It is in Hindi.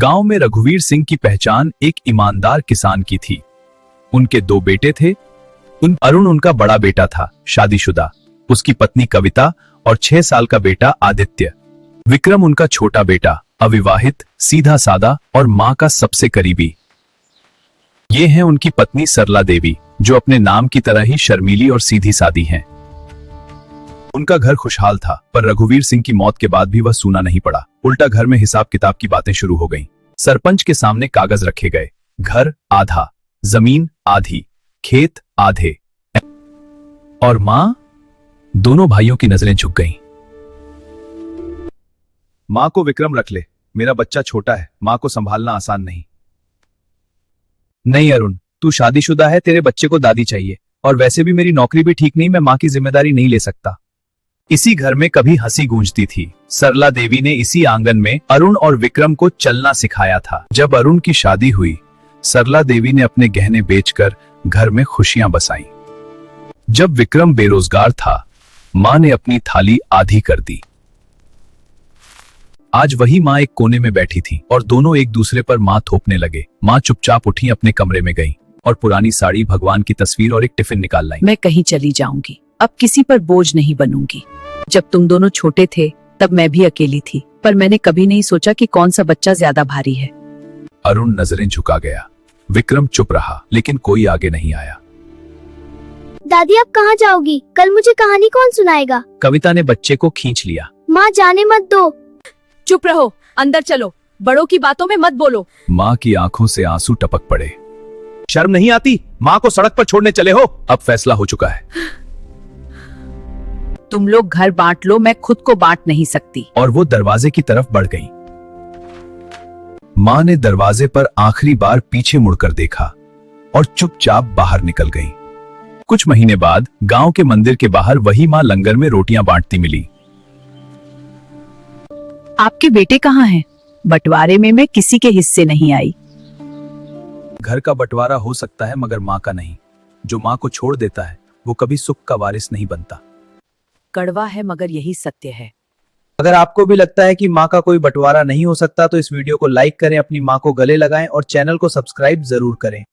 गांव में रघुवीर सिंह की पहचान एक ईमानदार किसान की थी। उनके दो बेटे थे। अरुण उनका बड़ा बेटा था, शादीशुदा, उसकी पत्नी कविता और 6 साल का बेटा आदित्य। विक्रम उनका छोटा बेटा, अविवाहित, सीधा सादा और मां का सबसे करीबी। ये हैं उनकी पत्नी सरला देवी, जो अपने नाम की तरह ही शर्मीली और सीधी सादी हैं। उनका घर खुशहाल था, पर रघुवीर सिंह की मौत के बाद भी वह सूना नहीं पड़ा। उल्टा घर में हिसाब किताब की बातें शुरू हो गईं। सरपंच के सामने कागज रखे गए। घर आधा, जमीन आधी, खेत आधे। और मां? दोनों भाइयों की नजरें झुक गईं। मां को विक्रम रख ले, मेरा बच्चा छोटा है, मां को संभालना आसान नहीं। नहीं अरुण, तू शादीशुदा है, तेरे बच्चे को दादी चाहिए। और वैसे भी मेरी नौकरी भी ठीक नहीं, मैं मां की जिम्मेदारी नहीं ले सकता। इसी घर में कभी हंसी गूंजती थी। सरला देवी ने इसी आंगन में अरुण और विक्रम को चलना सिखाया था। जब अरुण की शादी हुई, सरला देवी ने अपने गहने बेचकर घर में खुशियां बसाई। जब विक्रम बेरोजगार था, मां ने अपनी थाली आधी कर दी। आज वही मां एक कोने में बैठी थी और दोनों एक दूसरे पर मां थोपने लगे। मां चुपचाप उठी, अपने कमरे में गई और पुरानी साड़ी, भगवान की तस्वीर और एक टिफिन निकाल लाई। मैं कहीं चली जाऊंगी, अब किसी पर बोझ नहीं बनूंगी। जब तुम दोनों छोटे थे तब मैं भी अकेली थी, पर मैंने कभी नहीं सोचा कि कौन सा बच्चा ज्यादा भारी है। अरुण नजरें झुका गया। विक्रम चुप रहा, लेकिन कोई आगे नहीं आया। दादी अब कहाँ जाओगी? कल मुझे कहानी कौन सुनाएगा? कविता ने बच्चे को खींच लिया। माँ जाने मत दो। चुप रहो, अंदर चलो, बड़ों की बातों में मत बोलो। माँ की आंखों से आंसू टपक पड़े। शर्म नहीं आती? माँ को सड़क पर छोड़ने चले हो। अब फैसला हो चुका है। तुम लोग घर बांट लो, मैं खुद को बांट नहीं सकती। और वो दरवाजे की तरफ बढ़ गई। माँ ने दरवाजे पर आखिरी बार पीछे मुड़कर देखा और चुपचाप बाहर निकल गई। कुछ महीने बाद गांव के मंदिर के बाहर वही माँ लंगर में रोटियां बांटती मिली। आपके बेटे कहाँ हैं? बंटवारे में मैं किसी के हिस्से नहीं आई। घर का बंटवारा हो सकता है, मगर माँ का नहीं। जो माँ को छोड़ देता है, वो कभी सुख का वारिस नहीं बनता। कड़वा है, मगर यही सत्य है। अगर आपको भी लगता है कि माँ का कोई बंटवारा नहीं हो सकता, तो इस वीडियो को लाइक करें, अपनी माँ को गले लगाएं और चैनल को सब्सक्राइब जरूर करें।